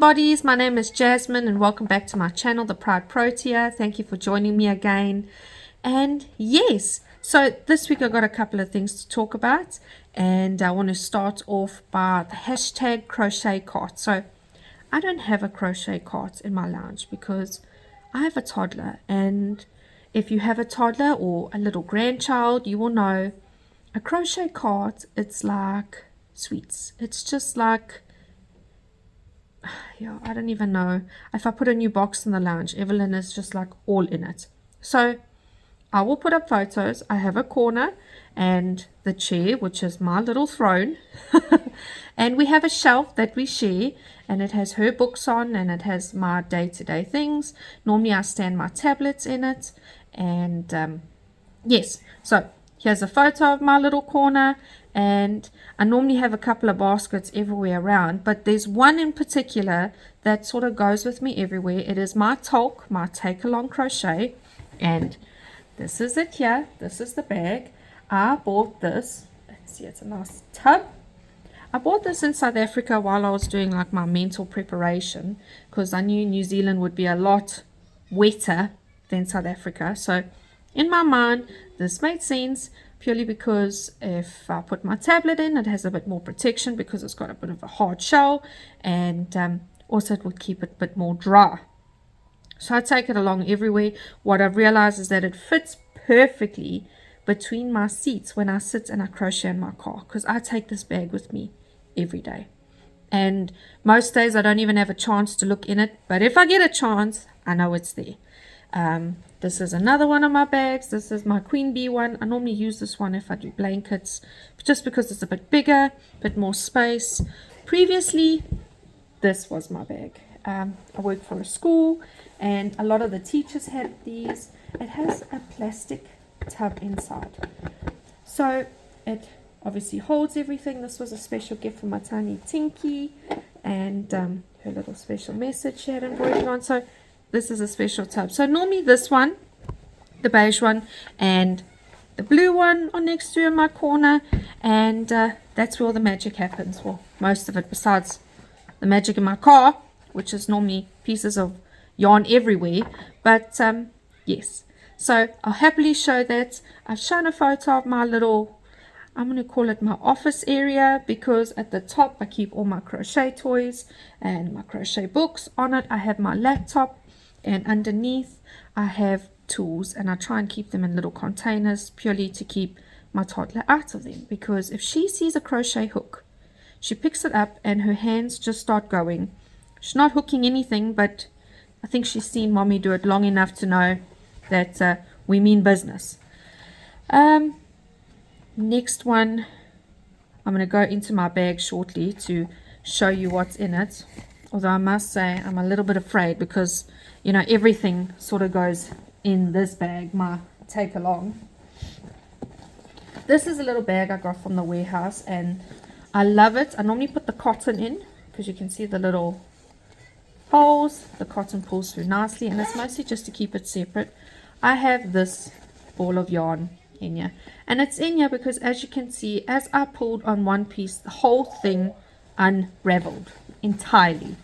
bodies, my name is Jasmine and welcome back to my channel, The Proud Protea. Thank you for joining me again. And yes, so this week I got a couple of things to talk about, and I want to start off by the hashtag crochet cart. So I don't have a crochet cart in my lounge because I have a toddler, and if you have a toddler or a little grandchild, you will know a crochet cart, it's like sweets. It's just like, yeah, I don't even know. If I put a new box in the lounge, Evelyn is just like all in it. So I will put up photos. I have a corner and the chair, which is my little throne. And we have a shelf that we share, and it has her books on, and it has my day-to-day things. Normally I stand my tablets in it. And yes, so here's a photo of my little corner, and I normally have a couple of baskets everywhere around, but there's one in particular that sort of goes with me everywhere. It is my toque, my take along crochet, and this is it here. This is the bag. I bought this. Let's see, it's a nice tub. I bought this in South Africa while I was doing like my mental preparation, because I knew New Zealand would be a lot wetter than South Africa. So in my mind, this made sense purely because if I put my tablet in, it has a bit more protection because it's got a bit of a hard shell, and also it would keep it a bit more dry. So I take it along everywhere. What I've realized is that it fits perfectly between my seats when I sit and I crochet in my car, because I take this bag with me every day. And most days I don't even have a chance to look in it, but if I get a chance, I know it's there. This is another one of my bags. This is my Queen Bee one. I normally use this one if I do blankets, just because it's a bit bigger, a bit more space. Previously, this was my bag. I worked for a school, and a lot of the teachers had these. It has a plastic tub inside, so it obviously holds everything. This was a special gift for my tiny Tinky, and her little special message she had embroidered on. So this is a special tub. So normally this one, the beige one, and the blue one are next to in my corner, and that's where all the magic happens. Well, most of it, besides the magic in my car, which is normally pieces of yarn everywhere. But yes, so I'll happily show that. I've shown a photo of my little, I'm going to call it my office area, because at the top I keep all my crochet toys and my crochet books. On it I have my laptop, and underneath I have tools, and I try and keep them in little containers purely to keep my toddler out of them, because if she sees a crochet hook, she picks it up and her hands just start going. She's not hooking anything, but I think she's seen mommy do it long enough to know that we mean business. Next one, I'm going to go into my bag shortly to show you what's in it. Although I must say I'm a little bit afraid, because you know everything sort of goes in this bag, my take along. This is a little bag I got from the warehouse, and I love it. I normally put the cotton in because you can see the little holes. The cotton pulls through nicely, and it's mostly just to keep it separate. I have this ball of yarn in here, and it's in here because, as you can see, as I pulled on one piece, the whole thing unraveled entirely,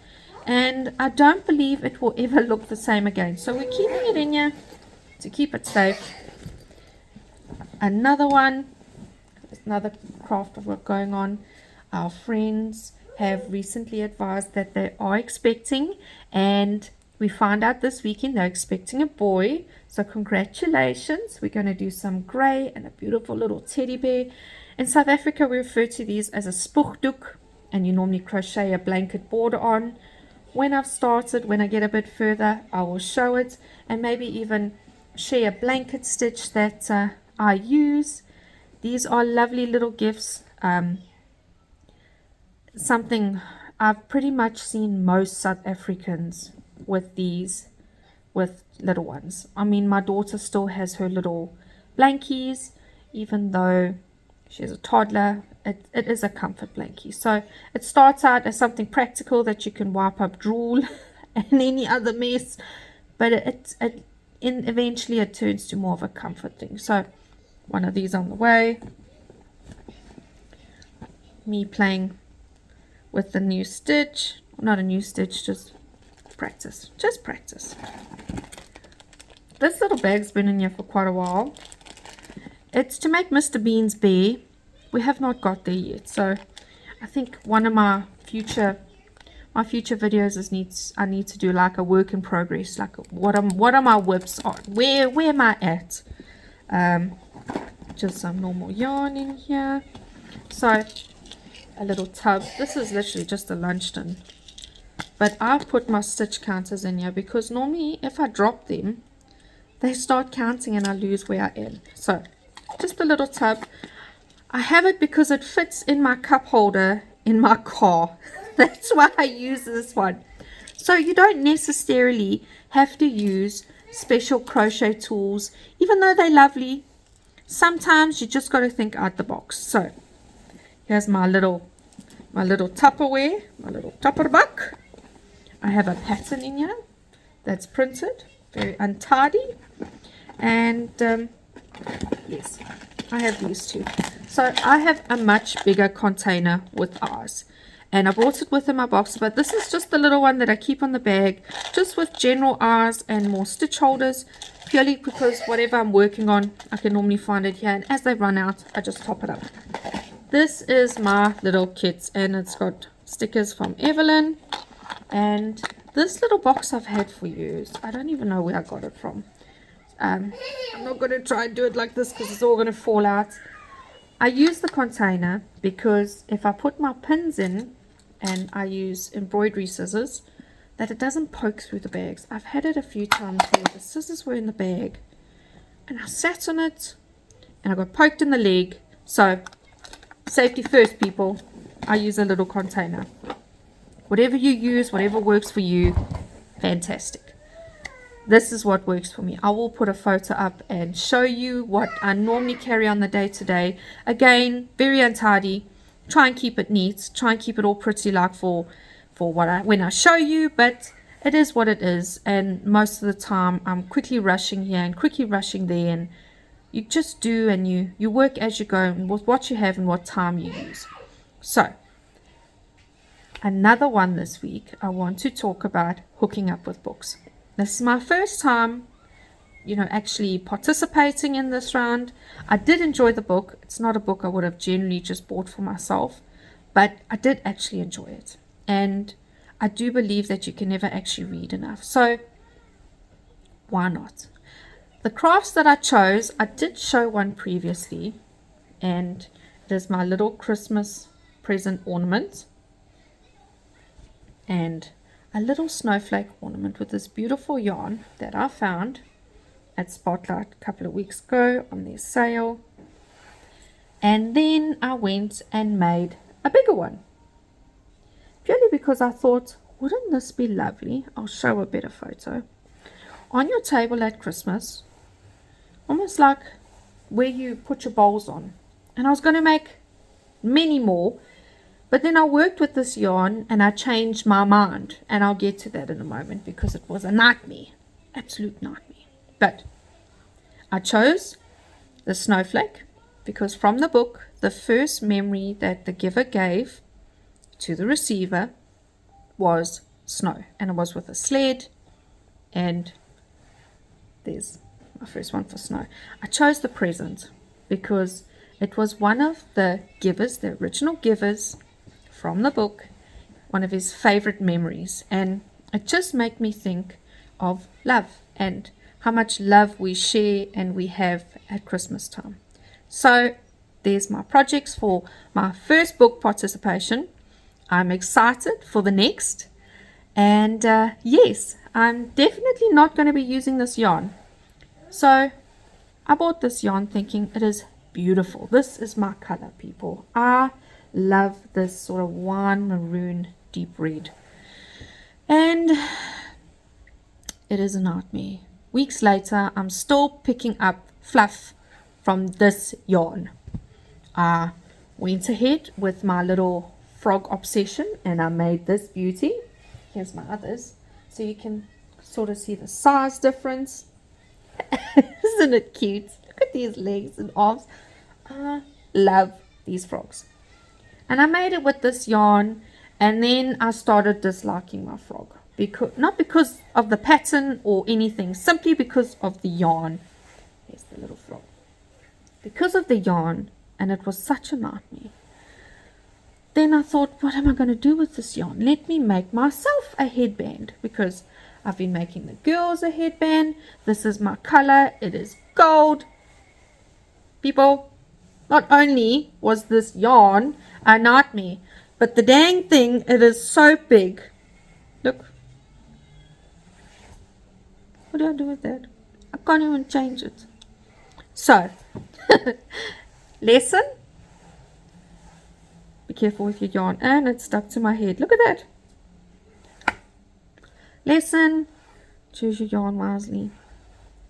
and I don't believe it will ever look the same again. So we're keeping it in here to keep it safe. Another one, another craft of work going on. Our friends have recently advised that they are expecting, and we found out this weekend they're expecting a boy. So congratulations. We're going to do some grey and a beautiful little teddy bear. In South Africa we refer to these as a spoegdoek, and you normally crochet a blanket border on. When I've started, when I get a bit further, I will show it, and maybe even share a blanket stitch that I use. These are lovely little gifts. Something I've pretty much seen most South Africans with these, with little ones. I mean, my daughter still has her little blankies, even though she's a toddler. It is a comfort blankie. So it starts out as something practical that you can wipe up drool and any other mess, but eventually it turns to more of a comfort thing. So one of these on the way. Me playing with the new stitch not a new stitch, just practice. Just practice. This little bag's been in here for quite a while. It's to make Mr. Bean's bear. We have not got there yet, so I think one of my future videos is I need to do like a work in progress, like what are my whips on, where am I at. Just some normal yarn in here. So a little tub. This is literally just a lunch tin, but I've put my stitch counters in here because normally if I drop them they start counting and I lose where I am. So just a little tub. I have it because it fits in my cup holder in my car. That's why I use this one. So you don't necessarily have to use special crochet tools, even though they're lovely. Sometimes you just got to think out the box. So here's my little Tupperware, my little Tupperbuck. I have a pattern in here that's printed, very untidy, and yes, I have these two. So I have a much bigger container with ours, and I brought it with in my box, but this is just the little one that I keep on the bag, just with general R's and more stitch holders, purely because whatever I'm working on I can normally find it here, and as they run out I just top it up. This is my little kit, and it's got stickers from Evelyn, and this little box I've had for years. I don't even know where I got it from. I'm not going to try and do it like this because it's all going to fall out. I use the container because if I put my pins in and I use embroidery scissors, that it doesn't poke through the bags. I've had it a few times where the scissors were in the bag and I sat on it and I got poked in the leg. So safety first, people. I use a little container. Whatever you use, whatever works for you, fantastic. This is what works for me. I will put a photo up and show you what I normally carry on the day-to-day. Again, very untidy. Try and keep it neat. Try and keep it all pretty like for when I show you, but it is what it is. And most of the time I'm quickly rushing here and quickly rushing there, and you just do, and you work as you go and with what you have and what time you use. So another one this week, I want to talk about hooking up with books. This is my first time, actually participating in this round. I did enjoy the book. It's not a book I would have generally just bought for myself, but I did actually enjoy it. And I do believe that you can never actually read enough. So why not? The crafts that I chose, I did show one previously, and it is my little Christmas present ornament and a little snowflake ornament with this beautiful yarn that I found at Spotlight a couple of weeks ago on their sale. And then I went and made a bigger one, purely because I thought, wouldn't this be lovely? I'll show a better photo. On your table at Christmas, almost like where you put your bowls on. And I was going to make many more, but then I worked with this yarn and I changed my mind, and I'll get to that in a moment because it was a nightmare, absolute nightmare. But I chose the snowflake because from the book, the first memory that the giver gave to the receiver was snow, and it was with a sled, and there's my first one for snow. I chose the present because it was one of the givers, the original givers from the book, one of his favorite memories, and it just made me think of love and how much love we share and we have at Christmas time. So there's my projects for my first book participation. I'm excited for the next, and yes, I'm definitely not going to be using this yarn. So I bought this yarn thinking it is beautiful. This is my color, people. I love this sort of wine maroon deep red, and it is a nightmare. Weeks later, I'm still picking up fluff from this yarn. I went ahead with my little frog obsession and I made this beauty. Here's my others, so you can sort of see the size difference. Isn't it cute? Look at these legs and arms. I love these frogs. And I made it with this yarn, And then I started disliking my frog. Not because of the pattern or anything, simply because of the yarn. Here's the little frog. Because of the yarn, and it was such a nightmare. Then I thought, what am I going to do with this yarn? Let me make myself a headband, because I've been making the girls a headband. This is my color. It is gold. People, not only was this yarn a nightmare, but the dang thing, it is so big. Look. What do I do with that? I can't even change it. So, lesson. Be careful with your yarn. And it's stuck to my head. Look at that. Lesson. Choose your yarn wisely.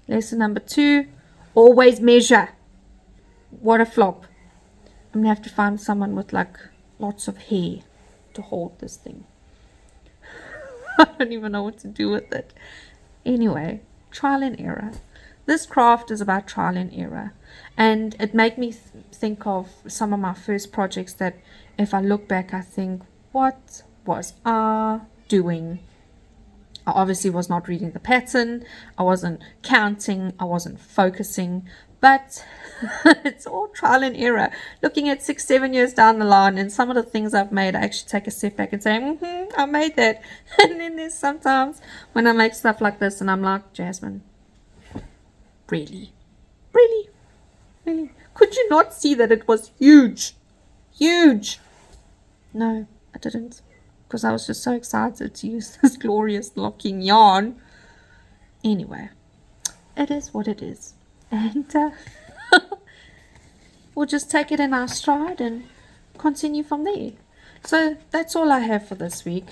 Lesson number 2. Always measure. What a flop. I'm going to have to find someone with like lots of hair to hold this thing. I don't even know what to do with it. Anyway, trial and error. This craft is about trial and error. And it made me think of some of my first projects that if I look back, I think, what was I doing? I obviously was not reading the pattern. I wasn't counting. I wasn't focusing. But it's all trial and error. Looking at 6-7 years down the line, and some of the things I've made, I actually take a step back and say, I made that. And then there's sometimes when I make stuff like this and I'm like, Jasmine, really? Really? Really? Could you not see that it was huge? Huge. No, I didn't. Because I was just so excited to use this glorious locking yarn. Anyway, it is what it is. And we'll just take it in our stride and continue from there. So that's all I have for this week.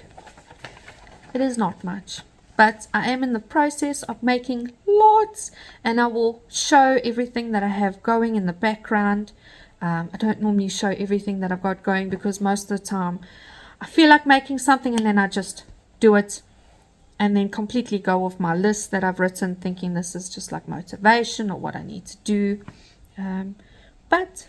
It is not much, but I am in the process of making lots, and I will show everything that I have going in the background. I don't normally show everything that I've got going because most of the time I feel like making something and then I just do it and then completely go off my list that I've written, thinking this is just like motivation or what I need to do. But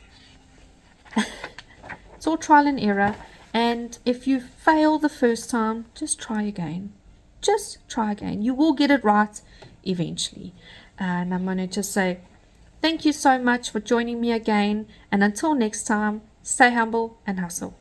it's all trial and error. And if you fail the first time, just try again. Just try again. You will get it right eventually. And I'm going to just say thank you so much for joining me again. And until next time, stay humble and hustle.